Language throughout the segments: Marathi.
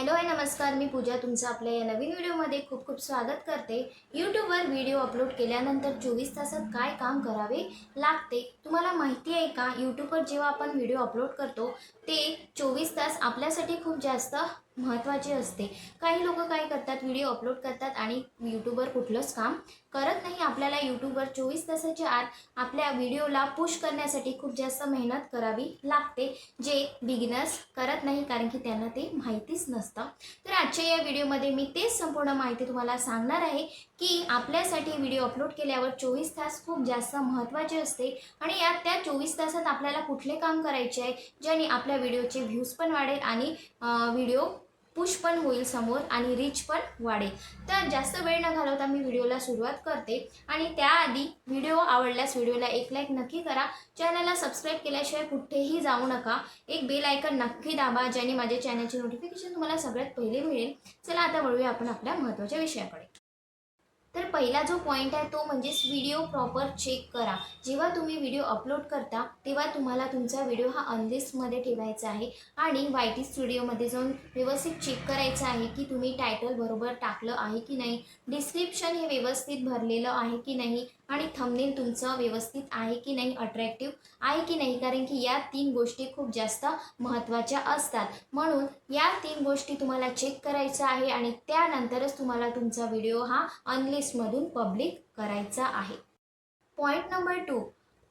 हॅलो हाय नमस्कार, मी पूजा तुमचं आपल्या या नवीन व्हिडिओमध्ये खूप खूप स्वागत करते। यूट्यूबवर व्हिडिओ अपलोड केल्यानंतर 24 तासात काय काम करावे लागते तुम्हाला माहिती आहे का? यूट्यूबवर जेव्हा आपण व्हिडिओ अपलोड करतो ते 24 तास आपल्यासाठी खूप जास्त महत्त्वाचे असते। काही लोक काय करतात, व्हिडिओ अपलोड करतात आणि यूट्यूबवर कुठलंच काम करत नाही। आपल्याला यूट्यूबवर 24 तासाच्या आत आपल्या व्हिडिओला पुश करण्यासाठी खूप जास्त मेहनत करावी लागते, जे बिगिनर्स करत नाही कारण की त्यांना ते माहितीच नसतं। तर आजच्या या व्हिडिओमध्ये मी तेच संपूर्ण माहिती तुम्हाला सांगणार आहे की आपल्यासाठी व्हिडिओ अपलोड केल्यावर 24 तास खूप जास्त महत्त्वाचे असते आणि यात त्या 24 तासात आपल्याला कुठले काम करायचे आहे ज्याने आपल्या व्हिडिओचे व्ह्यूज पण वाढेल आणि व्हिडिओ पुश पण होईल समोर आणि रीच पण वाढेल। तर जास्त वेळ न घालवता मी व्हिडिओला सुरुवात करते आणि त्याआधी व्हिडिओ आवडल्यास व्हिडिओला एक लाईक नक्की करा। चॅनलला सबस्क्राईब केल्याशिवाय कुठेही जाऊ नका। एक बेल आयकन नक्की दाबा ज्याने माझ्या चॅनलचे नोटिफिकेशन तुम्हाला सगळ्यात पहिले मिळेल। चला आता वळूया आपण आपल्या महत्त्वाच्या विषयाकडे। तर पहिला जो पॉइंट आहे तो म्हणजे व्हिडिओ प्रॉपर चेक करा। जेव्हा तुम्ही व्हिडिओ अपलोड करता तेव्हा तुम्हाला तुमचा व्हिडिओ हा अनलिस्टमध्ये ठेवायचा आहे आणि YT स्टुडिओमध्ये जाऊन व्यवस्थित चेक करायचं आहे की तुम्ही टायटल बरोबर टाकलं आहे की नाही, डिस्क्रिप्शन हे व्यवस्थित भरलेलं आहे की नाही आणि थंबनेल तुमचं व्यवस्थित आहे की नाही, अट्रॅक्टिव्ह आहे की नाही, कारण की या 3 गोष्टी खूप जास्त महत्त्वाच्या असतात। म्हणून या 3 गोष्टी तुम्हाला चेक करायच्या आहे आणि त्यानंतरच तुम्हाला तुमचा व्हिडिओ हा अनलिस्टमधून पब्लिक करायचा आहे। पॉइंट नंबर 2,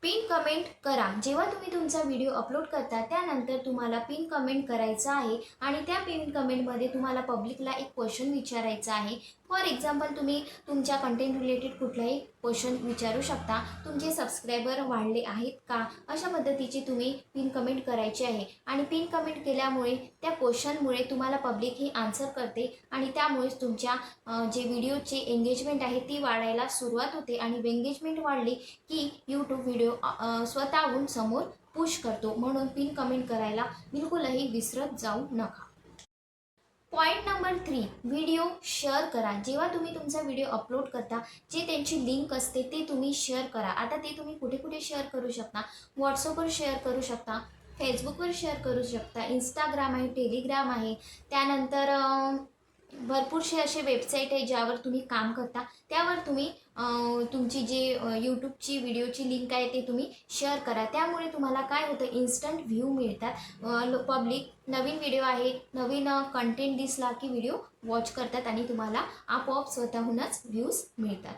पिन कमेंट करा। जेव्हा तुम्ही तुमचा व्हिडिओ अपलोड करता त्यानंतर तुम्हाला पिन कमेंट करायचं आहे आणि त्या पिन कमेंटमध्ये तुम्हाला पब्लिकला एक क्वेश्चन विचारायचा आहे। फॉर एक्झाम्पल तुम्ही तुमच्या कंटेंट रिलेटेड कुठलाही क्वेश्चन विचारू शकता। तुमचे सबस्क्रायबर वाढले आहेत का, अशा पद्धतीची तुम्ही पिन कमेंट करायची आहे आणि पिन कमेंट केल्यामुळे त्या क्वेश्चनमुळे तुम्हाला पब्लिक ही आन्सर करते आणि त्यामुळेच तुमच्या जे व्हिडिओचे एंगेजमेंट आहे ती वाढायला सुरुवात होते आणि एंगेजमेंट वाढली की यूट्यूब व्हिडिओ स्वतःहून समोर पुश करतो। म्हणून पिन कमेंट करायला बिलकुलही विसरत जाऊ नका। पॉइंट नंबर 3, व्हिडिओ शेअर करा। जेव्हा तुम्ही तुमचा व्हिडिओ अपलोड करता जे त्यांची लिंक असते ते तुम्ही शेअर करा। आता ते तुम्ही कुठे कुठे शेअर करू शकता, व्हॉट्सअपवर शेअर करू शकता, फेसबुकवर शेअर करू शकता, इंस्टाग्राम आहे, टेलिग्राम आहे, त्यानंतर भरपूरसे असे वेबसाईट आहे ज्यावर तुम्ही काम करता त्यावर तुम्ही तुमची जे यूट्यूबची व्हिडिओची लिंक आहे ते तुम्ही शेअर करा। त्यामुळे तुम्हाला काय होतं, इन्स्टंट व्ह्यू मिळतात। पब्लिक नवीन व्हिडिओ आहे, नवीन कंटेंट दिसला की व्हिडिओ वॉच करतात आणि तुम्हाला आपोआप स्वतःहूनच व्ह्यूज मिळतात।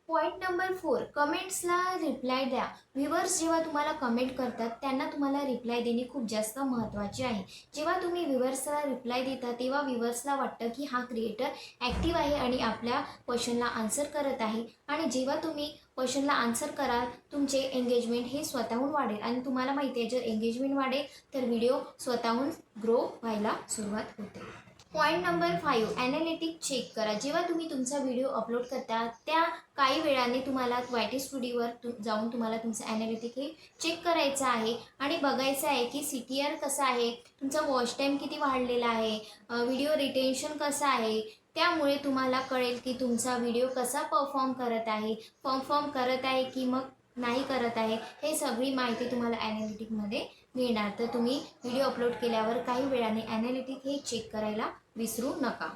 पॉइंट नंबर 4, कमेंट्सला रिप्लाय द्या। व्ह्यूअर्स जेव्हा तुम्हाला कमेंट करतात त्यांना तुम्हाला रिप्लाय देणे खूप जास्त महत्त्वाचे आहे। जेव्हा तुम्ही व्ह्यूअर्सला रिप्लाय देता तेव्हा व्ह्यूअर्सला वाटतं की हा क्रिएटर ॲक्टिव्ह आहे आणि आपल्या क्वेश्चनला आन्सर करत आहे आणि जेव्हा तुम्ही क्वेश्चनला आन्सर कराल तुमचे एंगेजमेंट हे स्वतःहून वाढेल आणि तुम्हाला माहिती आहे जर एंगेजमेंट वाढेल तर व्हिडिओ स्वतःहून ग्रो व्हायला सुरुवात होते। पॉइंट नंबर 5, ॲनालिटिक चेक करा। जेव्हा तुम्ही तुमचा व्हिडिओ अपलोड करता त्या काही वेळाने तुम्हाला YT स्टुडिओवर जाऊन तुम्हाला तुमचं ॲनालिटिक हे चेक करायचं आहे आणि बघायचं आहे की CTR कसं आहे, तुमचा वॉच टाईम किती वाढलेला आहे, व्हिडिओ रिटेन्शन कसं आहे। त्यामुळे तुम्हाला कळेल की तुमचा व्हिडिओ कसा परफॉर्म करत आहे की मग नाही करत आहे। हे सगळी माहिती तुम्हाला ॲनालिटिकमध्ये मिळणार। तर तुम्ही व्हिडिओ अपलोड केल्यावर काही वेळाने ॲनालिटिक हे चेक करायला विसरू नका।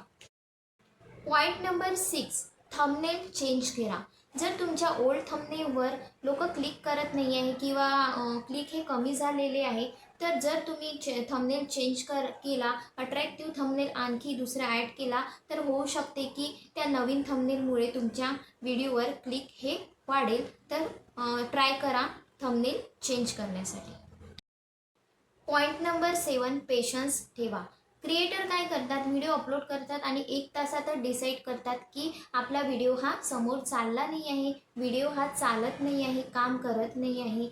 पॉइंट नंबर 6, थंबनेल चेंज करा। जर तुमच्या ओल्ड थंबनेलवर लोक क्लिक करत नाही आहे किंवा क्लिक हे कमी झालेले आहे तर जर तुम्ही थंबनेल चेंज केला, अट्रॅक्टिव्ह थंबनेल आणखी दुसरा ॲड केला तर होऊ शकते की त्या नवीन थंबनेलमुळे तुमच्या व्हिडिओवर क्लिक हे वाढेल। तर ट्राय करा थंबनेल चेंज करण्यासाठी। पॉइंट नंबर 7, पेशन्स ठेवा। क्रिएटर काय करतात, व्हिडिओ अपलोड करतात आणि 1 तासातच डिसाईड करतात की आपला व्हिडिओ हा समोर चालला नाही आहे, व्हिडिओ हा चालत नाही आहे, काम करत नाही आहे,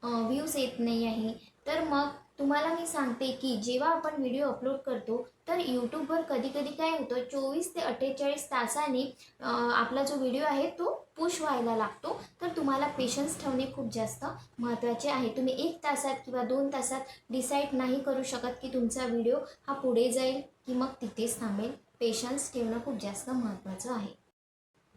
व्ह्यूज येत नाही आहे। तर मग तुम्हाला मी सांगते की जेव्हा आपण व्हिडिओ अपलोड करतो तर यूट्यूबवर कधी कधी काय होतं, 24 ते 48 तासांनी आपला जो व्हिडिओ आहे तो पुश व्हायला लागतो। तर तुम्हाला पेशन्स ठेवणे खूप जास्त महत्त्वाचे आहे। तुम्ही 1 तासात किंवा 2 तासात डिसाईड नाही करू शकत की तुमचा व्हिडिओ हा पुढे जाईल की मग तिथेच थांबेल। पेशन्स ठेवणं खूप जास्त महत्त्वाचं आहे।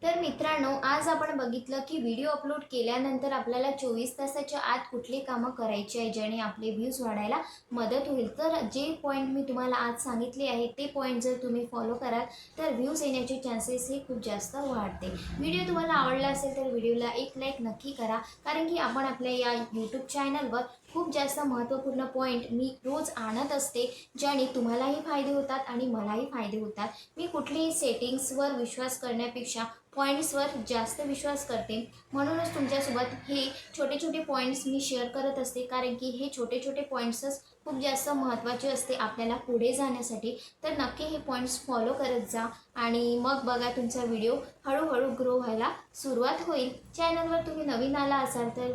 तर मित्रांनो, आज आपण बघितलं की व्हिडिओ अपलोड केल्यानंतर आपल्याला 24 तासाच्या आत कुठली कामं करायची आहे ज्याने आपले व्ह्यूज वाढायला मदत होईल. तर जे पॉईंट मी तुम्हाला आज सांगितले आहे ते पॉईंट जर तुम्ही फॉलो कराल तर व्ह्यूज येण्याचे चान्सेस हे खूप जास्त वाढते. व्हिडिओ तुम्हाला आवडला असेल तर व्हिडिओला एक लाईक नक्की करा, कारण की आपण आपल्या या यूट्यूब चॅनलवर खूप जास्त महत्त्वपूर्ण पॉईंट मी रोज आणत असते, ज्याने तुम्हालाही फायदे होतात आणि मलाही फायदे होतात. मी कुठलीही सेटिंग्सवर विश्वास करण्यापेक्षा पॉईंट्सवर जास्त विश्वास करते. म्हणूनच तुमच्यासोबत हे छोटे छोटे पॉईंट्स मी शेअर करत असते, कारण की हे छोटे छोटे पॉईंट्सच खूप जास्त महत्त्वाचे असते आपल्याला पुढे जाण्यासाठी. तर नक्की हे पॉईंट्स फॉलो करत जा आणि मग बघा तुमचा व्हिडिओ हळूहळू ग्रो व्हायला सुरुवात होईल. चॅनलवर तुम्ही नवीन आला असाल तर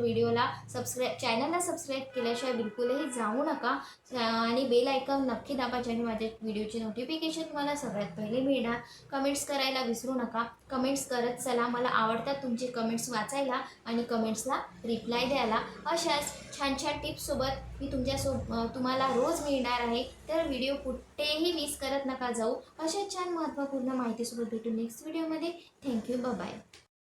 चॅनलला सबस्क्राईब केल्याशिवाय बिलकुलही जाऊ नका आणि बेल आयकॉन नक्की दाबा, ज्याने माझ्या व्हिडिओची नोटिफिकेशन तुम्हाला सगळ्यात पहिले मिळणार. कमेंट्स करायला विसरू नका. कमेंट्स करत चला, मला आवडतात तुमचे कमेंट्स वाचायला आणि कमेंट्सला रिप्लाय द्यायला. अशाच छान छान टिप्ससोबत मी तुम्हाला रोज मिळणार आहे. तर व्हिडिओ कुठेही मिस करत नका जाऊ. अशा छान महत्त्वपूर्ण माहितीसोबत भेटू नेक्स्ट व्हिडिओमध्ये. Thank you, bye.